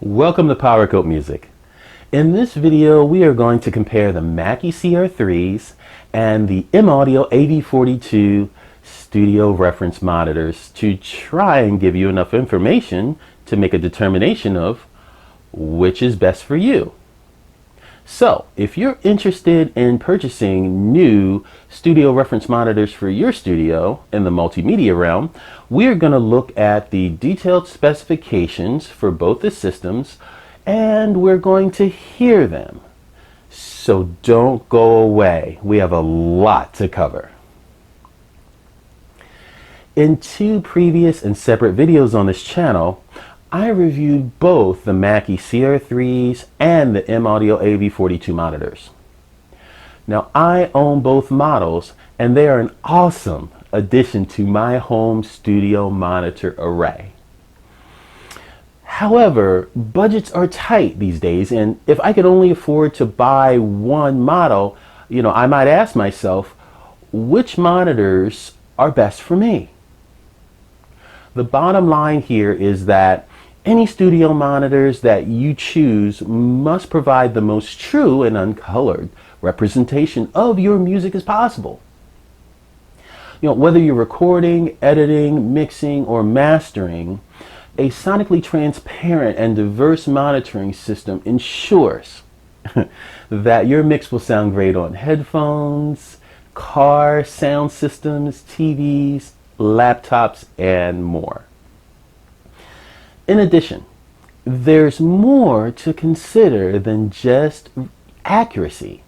Welcome to PowerCoat Music. In this video, we are going to compare the Mackie CR3s and the M-Audio AV42 studio reference monitors to try and give you enough information to make a determination of which is best for you. So, if you're interested in purchasing new studio reference monitors for your studio in the multimedia realm, we're going to look at the detailed specifications for both the systems and we're going to hear them. So don't go away. We have a lot to cover. In two previous and separate videos on this channel, I reviewed both the Mackie CR3s and the M-Audio AV42 monitors. Now, I own both models and they are an awesome addition to my home studio monitor array. However, budgets are tight these days, and if I could only afford to buy one model, I might ask myself, which monitors are best for me? The bottom line here is that any studio monitors that you choose must provide the most true and uncolored representation of your music as possible. Whether you're recording, editing, mixing, or mastering, a sonically transparent and diverse monitoring system ensures that your mix will sound great on headphones, car sound systems, TVs, laptops, and more. In addition, there's more to consider than just accuracy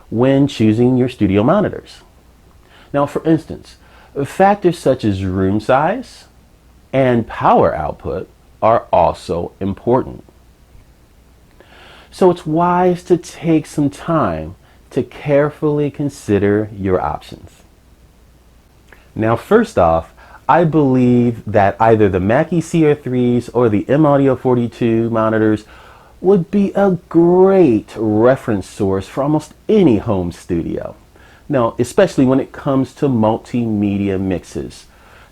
when choosing your studio monitors. Now, for instance, factors such as room size and power output are also important. So it's wise to take some time to carefully consider your options. Now, first off, I believe that either the Mackie CR3s or the M-Audio 42 monitors would be a great reference source for almost any home studio. Now, especially when it comes to multimedia mixes.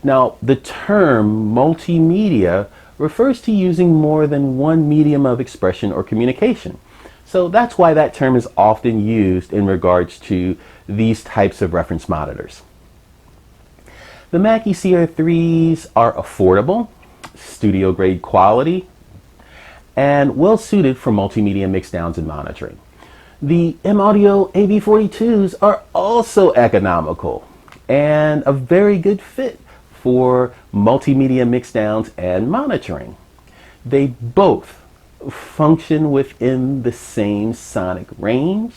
Now, the term multimedia refers to using more than one medium of expression or communication. So that's why that term is often used in regards to these types of reference monitors. The Mackie CR3s are affordable, studio grade quality, and well suited for multimedia mixdowns and monitoring. The M-Audio AV42s are also economical and a very good fit for multimedia mixdowns and monitoring. They both function within the same sonic range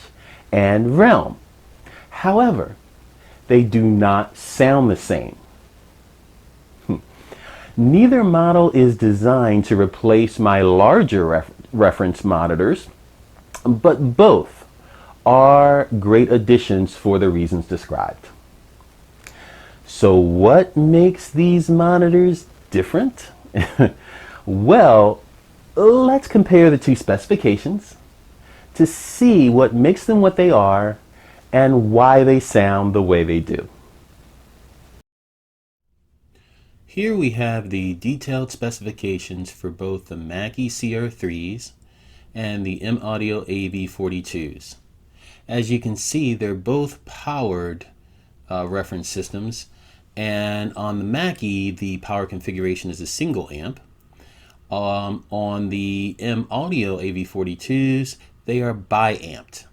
and realm. However, they do not sound the same. Neither model is designed to replace my larger reference monitors, but both are great additions for the reasons described. So what makes these monitors different? Well, let's compare the two specifications to see what makes them what they are and why they sound the way they do. Here we have the detailed specifications for both the Mackie CR3s and the M-Audio AV42s. As you can see, they're both powered reference systems, and on the Mackie, the power configuration is a single amp. On the M-Audio AV42s, they are bi-amped.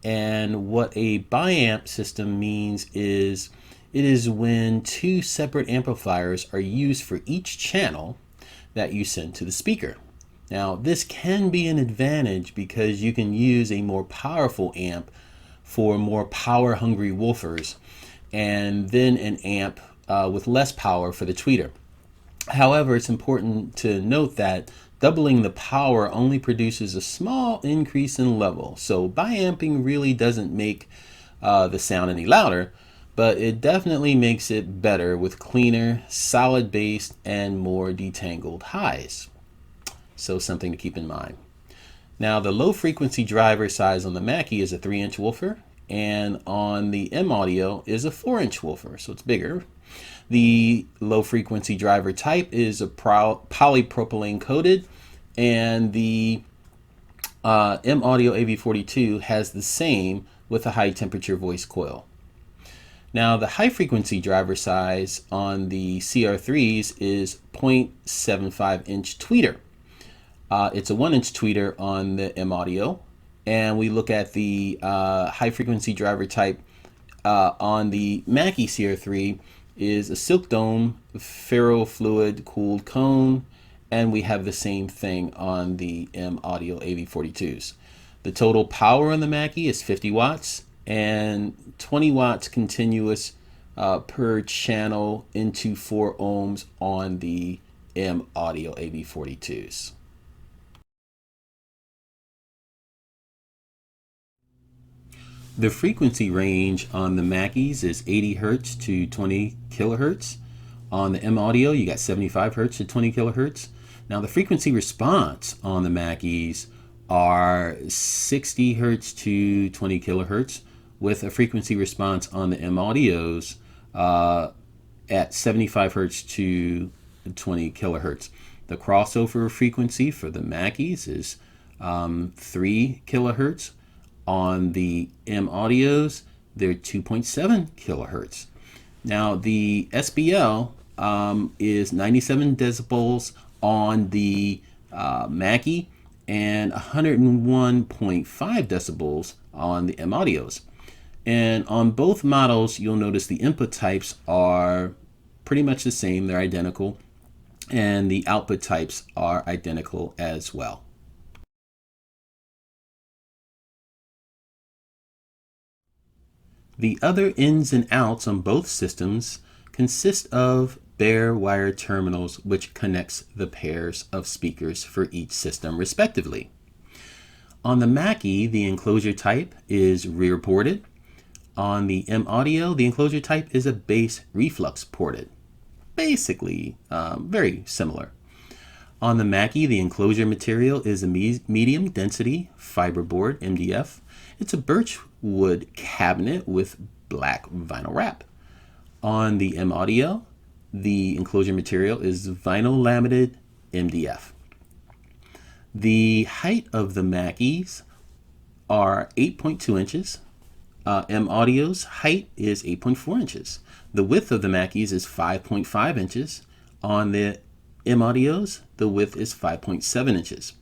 And what a bi-amp system means is it is when two separate amplifiers are used for each channel that you send to the speaker. Now, this can be an advantage because you can use a more powerful amp for more power-hungry woofers, and then an amp with less power for the tweeter. However, it's important to note that doubling the power only produces a small increase in level. So bi-amping really doesn't make the sound any louder, but it definitely makes it better with cleaner, solid bass and more detangled highs. So something to keep in mind. Now, the low frequency driver size on the Mackie is a 3-inch woofer, and on the M-Audio is a 4-inch woofer, so it's bigger. The low frequency driver type is a polypropylene coated, and the M Audio AV42 has the same with a high temperature voice coil. Now the high frequency driver size on the CR3s is 0.75 inch tweeter. It's a 1 inch tweeter on the M Audio, and we look at the high frequency driver type on the Mackie CR3 is a silk dome ferrofluid cooled cone, and we have the same thing on the M Audio AV42s. The total power on the Mackie is 50 watts and 20 watts continuous per channel into 4 ohms on the M Audio AV42s. The frequency range on the Mackies is 80 Hz to 20 kilohertz. On the M Audio, you got 75 Hz to 20 kilohertz. Now the frequency response on the Mackies are 60 Hz to 20 kilohertz, with a frequency response on the M Audios at 75 Hz to 20 kilohertz. The crossover frequency for the Mackies is 3 kilohertz. On the M Audios, they're 2.7 kilohertz. Now the SBL is 97 decibels on the Mackie and 101.5 decibels on the M Audios. And on both models, you'll notice the input types are pretty much the same. They're identical. And the output types are identical as well. The other ins and outs on both systems consist of bare wire terminals, which connects the pairs of speakers for each system respectively. On the Mackie, the enclosure type is rear ported. On the M Audio, the enclosure type is a bass reflux ported. Basically, very similar. On the Mackie, the enclosure material is a medium density fiberboard MDF. It's a birch wood cabinet with black vinyl wrap. On the M Audio, the enclosure material is vinyl laminated MDF. The height of the Mackies are 8.2 inches. M Audio's height is 8.4 inches. The width of the Mackies is 5.5 inches. On the M Audios, the width is 5.7 inches.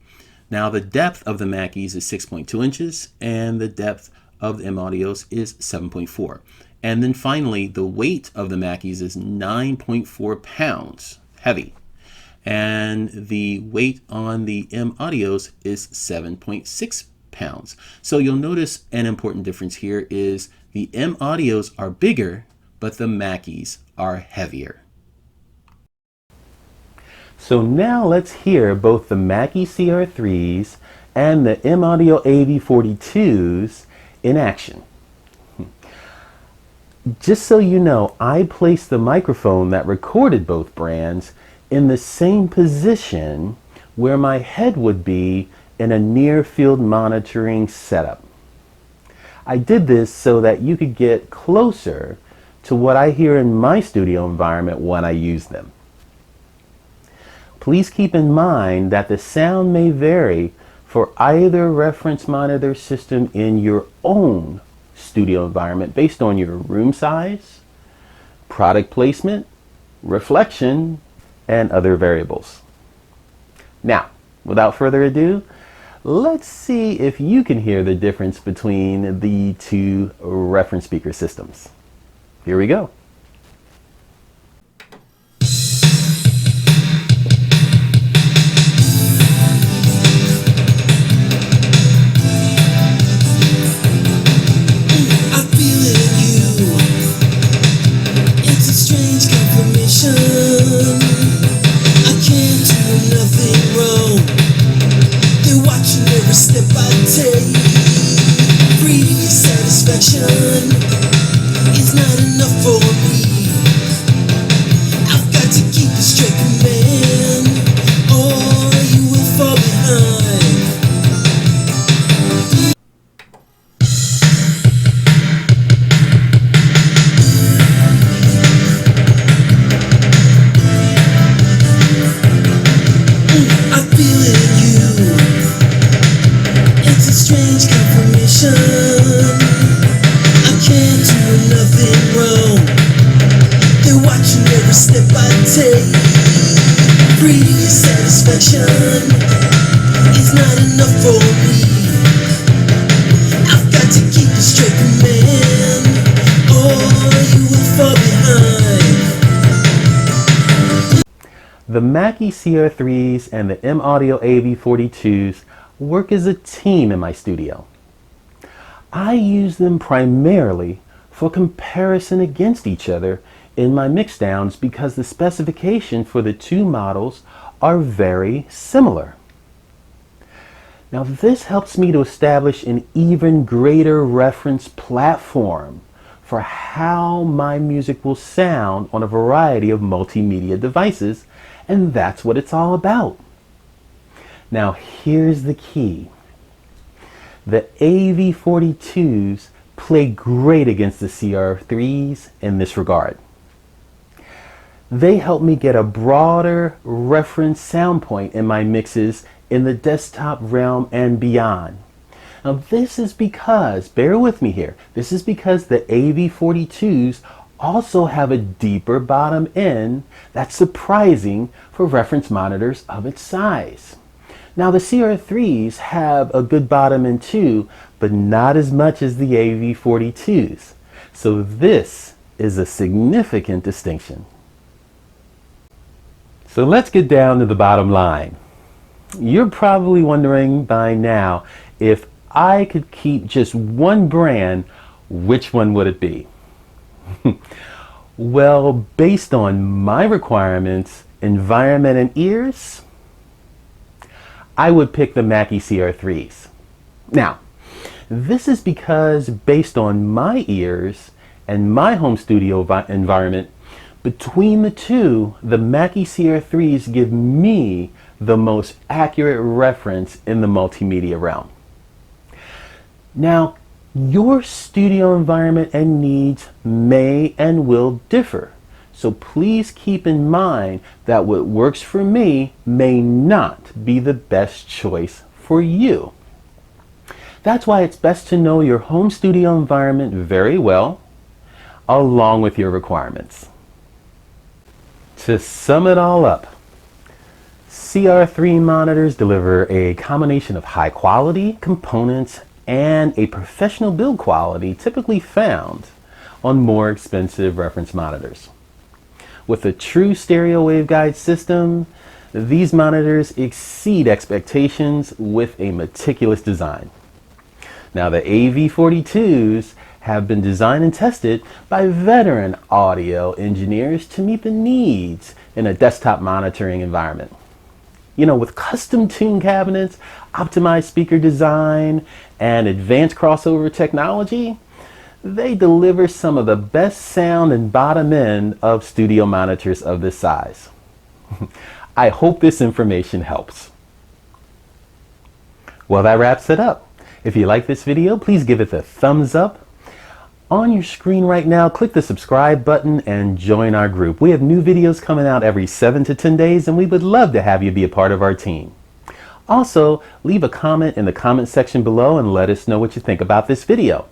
Now the depth of the Mackies is 6.2 inches, and the depth of the M Audios is 7.4. And then finally, the weight of the Mackies is 9.4 pounds, heavy. And the weight on the M Audios is 7.6 pounds. So you'll notice an important difference here is the M Audios are bigger, but the Mackies are heavier. So now let's hear both the Mackie CR3s and the M Audio AV42s in action. Just so you know, I placed the microphone that recorded both brands in the same position where my head would be in a near field monitoring setup. I did this so that you could get closer to what I hear in my studio environment when I use them. Please keep in mind that the sound may vary for either reference monitor system in your own studio environment based on your room size, product placement, reflection, and other variables. Now, without further ado, let's see if you can hear the difference between the two reference speaker systems. Here we go. It's not enough for me. I've got to keep a straight command, or you will fall behind. I feel it in you. The Mackie CR3s and the M-Audio AV42s work as a team in my studio. I use them primarily for comparison against each other in my mixdowns because the specification for the two models are very similar. Now this helps me to establish an even greater reference platform for how my music will sound on a variety of multimedia devices, and that's what it's all about. Now here's the key. The AV42s play great against the CR3s in this regard. They help me get a broader reference sound point in my mixes in the desktop realm and beyond. Now this is because, bear with me here, this is because the AV42s also have a deeper bottom end that's surprising for reference monitors of its size. Now the CR3s have a good bottom end too, but not as much as the AV42s. So this is a significant distinction. So let's get down to the bottom line. You're probably wondering by now, if I could keep just one brand, which one would it be? Well, based on my requirements, environment, and ears, I would pick the Mackie CR3s. Now, this is because based on my ears and my home studio environment, between the two, the Mackie CR3s give me the most accurate reference in the multimedia realm. Now, your studio environment and needs may and will differ. So please keep in mind that what works for me may not be the best choice for you. That's why it's best to know your home studio environment very well, along with your requirements. To sum it all up, CR3 monitors deliver a combination of high quality components and a professional build quality typically found on more expensive reference monitors. With a true stereo waveguide system, these monitors exceed expectations with a meticulous design. Now the AV42s have been designed and tested by veteran audio engineers to meet the needs in a desktop monitoring environment. You know, with custom tune cabinets, optimized speaker design, and advanced crossover technology, they deliver some of the best sound and bottom end of studio monitors of this size. I hope this information helps. Well, that wraps it up. If you like this video, please give it a thumbs up. On your screen right now, click the subscribe button and join our group. We have new videos coming out every 7 to 10 days, and we would love to have you be a part of our team. Also, leave a comment in the comment section below and let us know what you think about this video.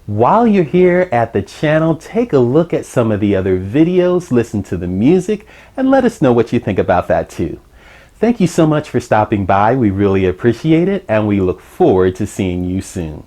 While you're here at the channel, take a look at some of the other videos, listen to the music, and let us know what you think about that too. Thank you so much for stopping by. We really appreciate it, and we look forward to seeing you soon.